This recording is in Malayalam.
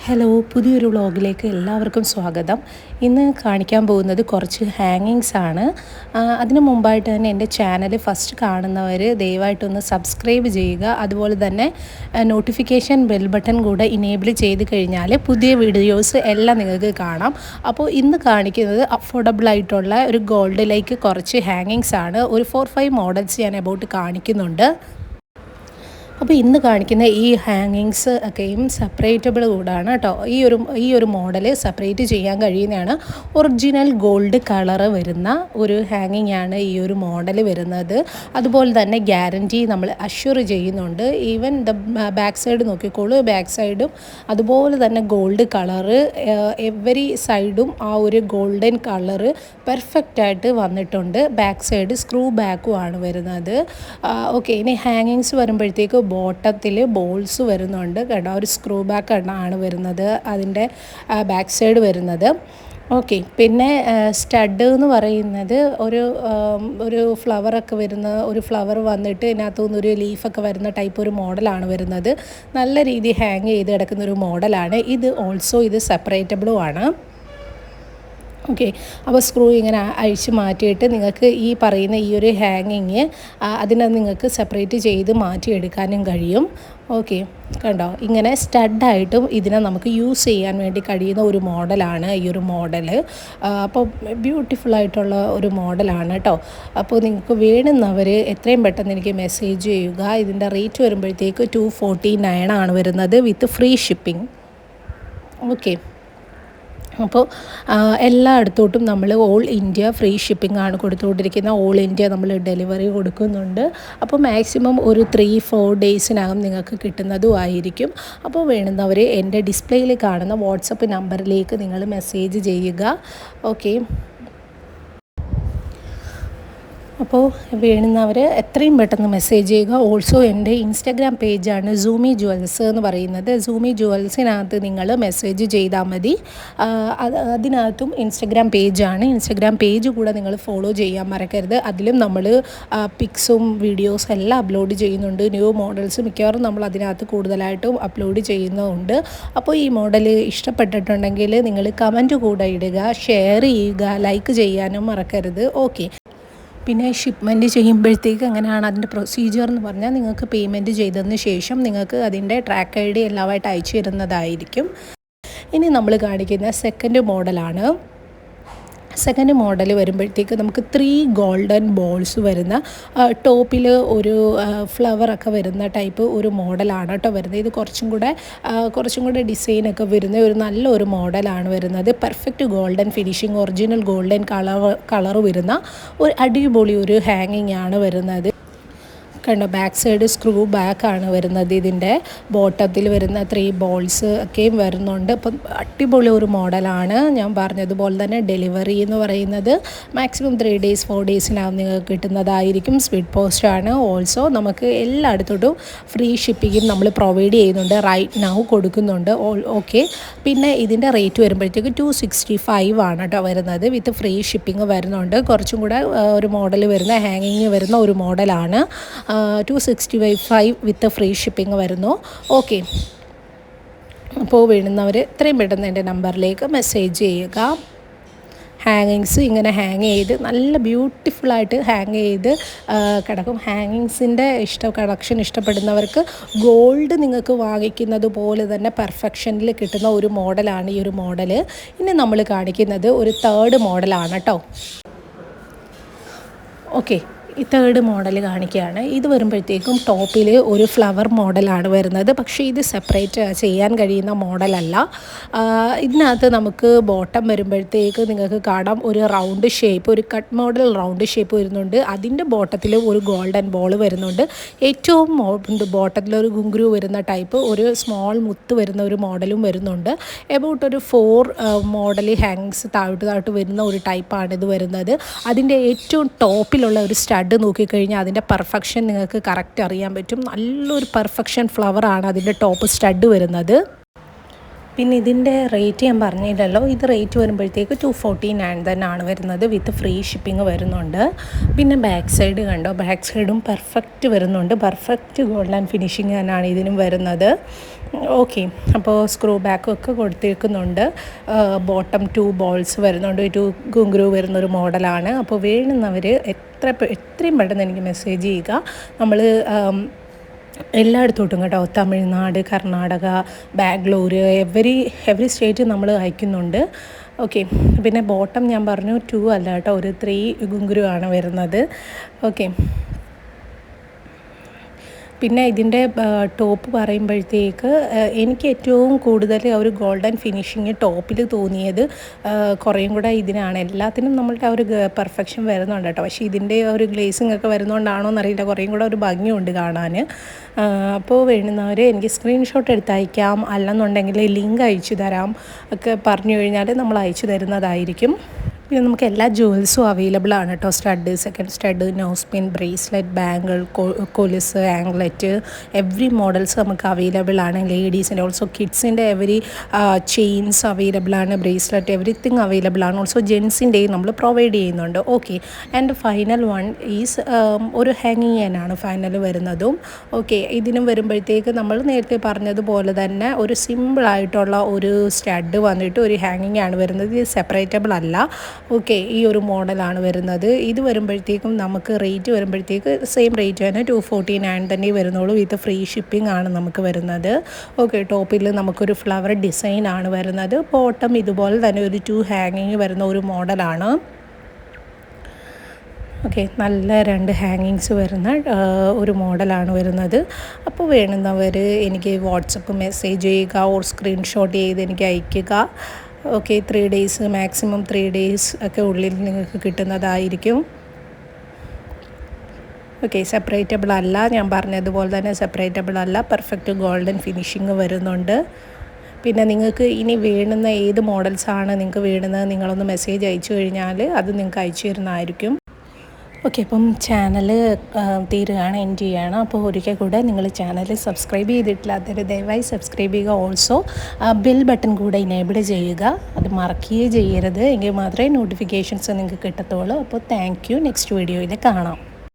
ഹലോ, പുതിയൊരു വ്ളോഗിലേക്ക് എല്ലാവർക്കും സ്വാഗതം. ഇന്ന് കാണിക്കാൻ പോകുന്നത് കുറച്ച് ഹാങ്ങിങ്സ് ആണ്. അതിനു മുമ്പായിട്ട് തന്നെ എൻ്റെ ചാനൽ ഫസ്റ്റ് കാണുന്നവർ ദയവായിട്ടൊന്ന് സബ്സ്ക്രൈബ് ചെയ്യുക. അതുപോലെ തന്നെ നോട്ടിഫിക്കേഷൻ ബെൽ ബട്ടൺ കൂടെ ഇനേബിൾ ചെയ്ത് കഴിഞ്ഞാൽ പുതിയ വീഡിയോസ് എല്ലാം നിങ്ങൾക്ക് കാണാം. അപ്പോൾ ഇന്ന് കാണിക്കുന്നത് അഫോർഡബിൾ ആയിട്ടുള്ള ഒരു ഗോൾഡിലേക്ക് കുറച്ച് ഹാങ്ങിങ്സ് ആണ്. ഒരു 4-5 മോഡൽസ് ഞാൻ അബൌട്ട് കാണിക്കുന്നുണ്ട്. അപ്പോൾ ഇന്ന് കാണിക്കുന്ന ഈ ഹാങ്ങിങ്സ് ഒക്കെയും സെപ്പറേറ്റബിൾ കൂടാണ് കേട്ടോ. ഈ ഒരു മോഡൽ സെപ്പറേറ്റ് ചെയ്യാൻ കഴിയുന്നതാണ്. ഒറിജിനൽ ഗോൾഡ് കളറ് വരുന്ന ഒരു ഹാങ്ങിങ് ആണ് ഈ ഒരു മോഡൽ വരുന്നത്. അതുപോലെ തന്നെ ഗ്യാരൻറ്റി നമ്മൾ അഷ്വർ ചെയ്യുന്നുണ്ട്. ഈവൻ ബാക്ക് സൈഡ് നോക്കിക്കോളൂ, ബാക്ക് സൈഡും അതുപോലെ തന്നെ ഗോൾഡ് കളറ്, എവരി സൈഡും ആ ഒരു ഗോൾഡൻ കളറ് പെർഫെക്റ്റായിട്ട് വന്നിട്ടുണ്ട്. ബാക്ക് സൈഡ് സ്ക്രൂ ബാക്കും ആണ് വരുന്നത്. ഓക്കെ, ഇനി ഹാങ്ങിങ്സ് വരുമ്പോഴത്തേക്ക് ബോട്ടത്തിൽ ബോൾസ് വരുന്നുണ്ട് കേട്ടോ. ഒരു സ്ക്രൂ ബാക്ക് ആണ് വരുന്നത് അതിൻ്റെ ബാക്ക് സൈഡ് വരുന്നത്. ഓക്കെ, പിന്നെ സ്റ്റഡ് എന്ന് പറയുന്നത് ഒരു ഫ്ലവറൊക്കെ വരുന്ന ഒരു ഫ്ലവർ വന്നിട്ട് ഇതിനകത്തുനിന്ന് ഒരു ലീഫൊക്കെ വരുന്ന ടൈപ്പ് ഒരു മോഡലാണ് വരുന്നത്. നല്ല രീതിയിൽ ഹാങ് ചെയ്ത് കിടക്കുന്ന ഒരു മോഡലാണ് ഇത്. ഓൾസോ ഇത് സെപ്പറേറ്റബിളും ആണ്. ഓക്കെ, അപ്പോൾ സ്ക്രൂ ഇങ്ങനെ അഴിച്ച് മാറ്റിയിട്ട് നിങ്ങൾക്ക് ഈ പറയുന്ന ഈ ഒരു ഹാങ്ങിങ് അതിനെ നിങ്ങൾക്ക് സെപ്പറേറ്റ് ചെയ്ത് മാറ്റിയെടുക്കാനും കഴിയും. ഓക്കെ, കണ്ടോ, ഇങ്ങനെ സ്റ്റഡായിട്ടും ഇതിനെ നമുക്ക് യൂസ് ചെയ്യാൻ വേണ്ടി കഴിയുന്ന ഒരു മോഡലാണ് ഈ ഒരു മോഡൽ. അപ്പോൾ ബ്യൂട്ടിഫുള്ളായിട്ടുള്ള ഒരു മോഡലാണ് കേട്ടോ. അപ്പോൾ നിങ്ങൾക്ക് വേണ്ടുന്നവർ എത്രയും പെട്ടെന്ന് എനിക്ക് മെസ്സേജ് ചെയ്യുക. ഇതിൻ്റെ റേറ്റ് വരുമ്പോഴത്തേക്ക് 249 ആണ് വരുന്നത് വിത്ത് ഫ്രീ ഷിപ്പിംഗ്. ഓക്കെ, അപ്പോൾ എല്ലായിടത്തോട്ടും നമ്മൾ ഓൾ ഇന്ത്യ ഫ്രീ ഷിപ്പിംഗ് ആണ് കൊടുത്തുകൊണ്ടിരിക്കുന്നത്. ഓൾ ഇന്ത്യ നമ്മൾ ഡെലിവറി കൊടുക്കുന്നുണ്ട്. അപ്പോൾ മാക്സിമം ഒരു 3-4 ഡേയ്സിനകം നിങ്ങൾക്ക് കിട്ടുന്നതും ആയിരിക്കും. അപ്പോൾ വേണ്ടുന്നവർ എൻ്റെ ഡിസ്പ്ലേയിൽ കാണുന്ന വാട്സപ്പ് നമ്പറിലേക്ക് നിങ്ങൾ മെസ്സേജ് ചെയ്യുക. ഓക്കെ, അപ്പോൾ വേണ്ടുന്നവർ എത്രയും പെട്ടെന്ന് മെസ്സേജ് ചെയ്യുക. ഓൾസോ എൻ്റെ ഇൻസ്റ്റാഗ്രാം പേജാണ് സൂമി ജുവൽസ് എന്ന് പറയുന്നത്. സൂമി ജുവൽസിനകത്ത് നിങ്ങൾ മെസ്സേജ് ചെയ്താൽ മതി. അതിനകത്തും ഇൻസ്റ്റാഗ്രാം പേജാണ്. ഇൻസ്റ്റാഗ്രാം പേജ് കൂടെ നിങ്ങൾ ഫോളോ ചെയ്യാൻ മറക്കരുത്. അതിലും നമ്മൾ പിക്സും വീഡിയോസും എല്ലാം അപ്ലോഡ് ചെയ്യുന്നുണ്ട്. ന്യൂ മോഡൽസ് മിക്കവാറും നമ്മൾ അതിനകത്ത് കൂടുതലായിട്ടും അപ്ലോഡ് ചെയ്യുന്നുണ്ട്. അപ്പോൾ ഈ മോഡൽ ഇഷ്ടപ്പെട്ടിട്ടുണ്ടെങ്കിൽ നിങ്ങൾ കമൻറ്റ് കൂടെ ഇടുക, ഷെയർ ചെയ്യുക, ലൈക്ക് ചെയ്യാനും മറക്കരുത്. ഓക്കെ, പിന്നെ ഷിപ്മെൻറ്റ് ചെയ്യുമ്പോഴത്തേക്ക് എങ്ങനെയാണ് അതിൻ്റെ പ്രൊസീജിയർ എന്ന് പറഞ്ഞാൽ നിങ്ങൾക്ക് പേയ്മെൻറ്റ് ചെയ്തതിന് ശേഷം നിങ്ങൾക്ക് അതിൻ്റെ ട്രാക്ക് ID എല്ലാമായിട്ട് അയച്ചു തരുന്നതായിരിക്കും. ഇനി നമ്മൾ കാണിക്കുന്ന സെക്കൻഡ് മോഡലാണ്. സെക്കൻഡ് മോഡൽ വരുമ്പോഴത്തേക്ക് നമുക്ക് 3 ഗോൾഡൻ ബോൾസ് വരുന്ന ടോപ്പിൽ ഒരു ഫ്ലവറൊക്കെ വരുന്ന ടൈപ്പ് ഒരു മോഡലാണ് കേട്ടോ വരുന്നത്. ഇത് കുറച്ചും കൂടെ ഡിസൈനൊക്കെ വരുന്ന ഒരു നല്ലൊരു മോഡലാണ് വരുന്നത്. Perfect golden finishing, original golden colour വരുന്ന ഒരു അടിപൊളി ഒരു ഹാങ്ങിങ് ആണ് വരുന്നത്. കണ്ടോ, ബാക്ക് സൈഡ് സ്ക്രൂ ബാക്കാണ് വരുന്നത്. ഇതിൻ്റെ ബോട്ടത്തിൽ വരുന്ന 3 ബോൾസ് ഒക്കെയും വരുന്നുണ്ട്. അപ്പം അടിപൊളി ഒരു മോഡലാണ്. ഞാൻ പറഞ്ഞതുപോലെ തന്നെ ഡെലിവറി എന്ന് പറയുന്നത് മാക്സിമം 3 ഡേയ്സ് 4 ഡേയ്സിനകം നിങ്ങൾക്ക് കിട്ടുന്നതായിരിക്കും. സ്പീഡ് പോസ്റ്റാണ്. ഓൾസോ നമുക്ക് എല്ലായിടത്തോട്ടും ഫ്രീ ഷിപ്പിങ്ങും നമ്മൾ പ്രൊവൈഡ് ചെയ്യുന്നുണ്ട്. റൈറ്റ് നൗ കൊടുക്കുന്നുണ്ട്. ഓക്കെ, പിന്നെ ഇതിൻ്റെ റേറ്റ് വരുമ്പോഴത്തേക്ക് 265 ആണ് കേട്ടോ വരുന്നത്. വിത്ത് ഫ്രീ ഷിപ്പിംഗ് വരുന്നുണ്ട്. കുറച്ചും കൂടെ ഒരു മോഡൽ വരുന്ന ഹാങ്ങിങ് വരുന്ന ഒരു മോഡലാണ്. 265 വിത്ത് ഫ്രീ ഷിപ്പിംഗ് വരുന്നു. ഓക്കെ, അപ്പോൾ വേണ്ടുന്നവർ എത്രയും പെട്ടെന്ന് എൻ്റെ നമ്പറിലേക്ക് മെസ്സേജ് ചെയ്യുക. ഹാങ്ങിങ്സ് ഇങ്ങനെ ഹാങ് ചെയ്ത് നല്ല ബ്യൂട്ടിഫുള്ളായിട്ട് ഹാങ് ചെയ്ത് കിടക്കും. ഹാങ്ങിങ്സിൻ്റെ കളക്ഷൻ ഇഷ്ടപ്പെടുന്നവർക്ക് ഗോൾഡ് നിങ്ങൾക്ക് വാങ്ങിക്കുന്നത് പോലെ തന്നെ പെർഫെക്ഷനിൽ കിട്ടുന്ന ഒരു മോഡലാണ് ഈ ഒരു മോഡൽ. ഇനി നമ്മൾ കാണിക്കുന്നത് ഒരു 3rd മോഡലാണ് കേട്ടോ. ഓക്കെ, ഈ 3rd മോഡൽ കാണിക്കുകയാണ്. ഇത് വരുമ്പോഴത്തേക്കും ടോപ്പിൽ ഒരു ഫ്ലവർ മോഡലാണ് വരുന്നത്. പക്ഷേ ഇത് സെപ്പറേറ്റ് ചെയ്യാൻ കഴിയുന്ന മോഡലല്ല. ഇതിനകത്ത് നമുക്ക് ബോട്ടം വരുമ്പോഴത്തേക്ക് നിങ്ങൾക്ക് കാണാം ഒരു റൗണ്ട് ഷേപ്പ്, ഒരു കട്ട് മോഡൽ റൗണ്ട് ഷേപ്പ് വരുന്നുണ്ട്. അതിൻ്റെ ബോട്ടത്തിൽ ഒരു ഗോൾഡൻ ബോൾ വരുന്നുണ്ട്. ഏറ്റവും ബോട്ടത്തിൽ ഒരു ഗുങ്ക്രു വരുന്ന ടൈപ്പ് ഒരു സ്മോൾ മുത്ത് വരുന്ന ഒരു മോഡലും വരുന്നുണ്ട്. എബൌട്ട് ഒരു 4 മോഡൽ ഹാങ്സ് താഴോട്ട് വരുന്ന ഒരു ടൈപ്പാണ് ഇത് വരുന്നത്. അതിൻ്റെ ഏറ്റവും ടോപ്പിലുള്ള ഒരു സ്റ്റഡ് നോക്കിക്കഴിഞ്ഞാൽ അതിൻ്റെ പെർഫെക്ഷൻ നിങ്ങൾക്ക് കറക്റ്റ് അറിയാൻ പറ്റും. നല്ലൊരു പെർഫെക്ഷൻ ഫ്ലവറാണ് അതിൻ്റെ ടോപ്പ് സ്റ്റഡ് വരുന്നത്. പിന്നെ ഇതിൻ്റെ റേറ്റ് ഞാൻ പറഞ്ഞില്ലല്ലോ, ഇത് റേറ്റ് വരുമ്പോഴത്തേക്ക് 249 തന്നെയാണ് വരുന്നത്, വിത്ത് ഫ്രീ ഷിപ്പിംഗ് വരുന്നുണ്ട്. പിന്നെ ബാക്ക് സൈഡ് കണ്ടോ, ബാക്ക് സൈഡും പെർഫെക്റ്റ് വരുന്നുണ്ട്, പെർഫെക്റ്റ് ഗോൾഡൻ ഫിനിഷിങ് തന്നെയാണ് ഇതിനും വരുന്നത്. ഓക്കെ, അപ്പോൾ സ്ക്രൂ ബാക്കും ഒക്കെ കൊടുത്തേക്കുന്നുണ്ട്. ബോട്ടം 2 ബോൾസ് വരുന്നുണ്ട്, 2 ഗുങ്ക്രു വരുന്നൊരു മോഡലാണ്. അപ്പോൾ വേണ്ടുന്നവർ എത്രയും പെട്ടെന്ന് എനിക്ക് മെസ്സേജ് ചെയ്യുക. നമ്മൾ എല്ലായിടത്തോട്ടും കേട്ടോ, തമിഴ്നാട്, കർണാടക, ബാംഗ്ലൂർ, എവറി സ്റ്റേറ്റ് നമ്മൾ അയക്കുന്നുണ്ട്. ഓക്കെ, പിന്നെ ബോട്ടം ഞാൻ പറഞ്ഞു 2 അല്ല കേട്ടോ, ഒരു 3 ഗുങ്ക്രു ആണ് വരുന്നത്. ഓക്കെ, പിന്നെ ഇതിൻ്റെ ടോപ്പ് പറയുമ്പോഴത്തേക്ക് എനിക്ക് ഏറ്റവും കൂടുതൽ ഒരു ഗോൾഡൻ ഫിനിഷിങ് ടോപ്പിൽ തോന്നിയത് കുറേയും കൂടെ ഇതിനാണ്. എല്ലാത്തിനും നമ്മളുടെ ആ ഒരു പെർഫെക്ഷൻ വരുന്നുണ്ട് കേട്ടോ, പക്ഷേ ഇതിൻ്റെ ഒരു ഗ്ലേസിങ് ഒക്കെ വരുന്നതുകൊണ്ടാണോ എന്നറിയില്ല, കുറേയും കൂടെ ഒരു ഭംഗിയുണ്ട് കാണാൻ. അപ്പോൾ വേണ്ടുന്നവർ എനിക്ക് സ്ക്രീൻഷോട്ട് എടുത്ത് അയക്കാം, അല്ലെന്നുണ്ടെങ്കിൽ ലിങ്ക് അയച്ചു തരാം ഒക്കെ പറഞ്ഞു കഴിഞ്ഞാൽ നമ്മൾ അയച്ചു തരുന്നതായിരിക്കും. പിന്നെ നമുക്ക് എല്ലാ ജുവൽസും അവൈലബിൾ ആണ് കേട്ടോ, stud, second stud, nose pin, bracelet, bangle, കൊലുസ്, ആംഗ്ലെറ്റ്, എവറി മോഡൽസ് നമുക്ക് അവൈലബിൾ ആണ്. ലേഡീസിൻ്റെ ഓൾസോ കിഡ്സിൻ്റെ എവരി ചെയിൻസ് അവൈലബിൾ ആണ്, ബ്രേസ്ലെറ്റ്, എവറിത്തിങ് അവൈലബിൾ ആണ്. ഓൾസോ ജെൻസിൻ്റെയും നമ്മൾ പ്രൊവൈഡ് ചെയ്യുന്നുണ്ട്. Okay, and final one is ഒരു ഹാങ്ങിങ് ആണ് ഫൈനൽ വരുന്നതും. ഓക്കെ, ഇതിനും വരുമ്പോഴത്തേക്ക് നമ്മൾ നേരത്തെ പറഞ്ഞതുപോലെ തന്നെ ഒരു സിമ്പിളായിട്ടുള്ള ഒരു സ്റ്റഡ് വന്നിട്ട് ഒരു ഹാങ്ങിങ് ആണ് വരുന്നത്, ഇത് സെപ്പറേറ്റബിൾ അല്ല. ഓക്കെ, ഈ ഒരു മോഡലാണ് വരുന്നത്. ഇത് വരുമ്പോഴത്തേക്കും നമുക്ക് റേറ്റ് വരുമ്പോഴത്തേക്ക് സെയിം റേറ്റ് തന്നെ 249 തന്നെ വരുന്നുള്ളൂ, വിത്ത് ഫ്രീ ഷിപ്പിംഗ് ആണ് നമുക്ക് വരുന്നത്. ഓക്കെ, ടോപ്പിൽ നമുക്കൊരു ഫ്ലവർ ഡിസൈൻ ആണ് വരുന്നത്. ബോട്ടം ഇതുപോലെ തന്നെ ഒരു 2 ഹാങ്ങിങ് വരുന്ന ഒരു മോഡലാണ്. ഓക്കെ, നല്ല 2 ഹാങ്ങിങ്സ് വരുന്ന ഒരു മോഡലാണ് വരുന്നത്. അപ്പോൾ വേണ്ടുന്നവർ എനിക്ക് വാട്സപ്പ് മെസ്സേജ് ചെയ്യുക, ഓർ സ്ക്രീൻഷോട്ട് ചെയ്ത് എനിക്ക് അയയ്ക്കുക. ഓക്കെ, 3 ഡേയ്സ് മാക്സിമം 3 ഡേയ്സ് ഒക്കെ ഉള്ളിൽ നിങ്ങൾക്ക് കിട്ടുന്നതായിരിക്കും. ഓക്കെ, സെപ്പറേറ്റബിൾ അല്ല, ഞാൻ പറഞ്ഞതുപോലെ തന്നെ സെപ്പറേറ്റബിൾ അല്ല, പെർഫെക്റ്റ് ഗോൾഡൻ ഫിനിഷിങ് വരുന്നുണ്ട്. പിന്നെ നിങ്ങൾക്ക് ഇനി വേണ്ടുന്ന ഏത് മോഡൽസാണ് നിങ്ങൾക്ക് വേണ്ടുന്നത് നിങ്ങളൊന്ന് മെസ്സേജ് അയച്ചു കഴിഞ്ഞാൽ അത് നിങ്ങൾക്ക് അയച്ചു തരുന്നതായിരിക്കും. ഓക്കെ, അപ്പം ചാനൽ തീരുകയാണ്, എൻഡ് ചെയ്യുകയാണ്. അപ്പോൾ ഒരിക്കൽ കൂടെ നിങ്ങൾ ചാനൽ സബ്സ്ക്രൈബ് ചെയ്തിട്ടില്ലാത്തവർ ദയവായി സബ്സ്ക്രൈബ് ചെയ്യുക. ഓൾസോ ബെൽ ബട്ടൺ കൂടെ ഇനേബിൾ ചെയ്യുക, അത് മറക്കുകയേ ചെയ്യരുത്, എങ്കിൽ മാത്രമേ നോട്ടിഫിക്കേഷൻസ് നിങ്ങൾക്ക് കിട്ടത്തുള്ളൂ. അപ്പോൾ താങ്ക് യു, നെക്സ്റ്റ് വീഡിയോയിൽ കാണാം.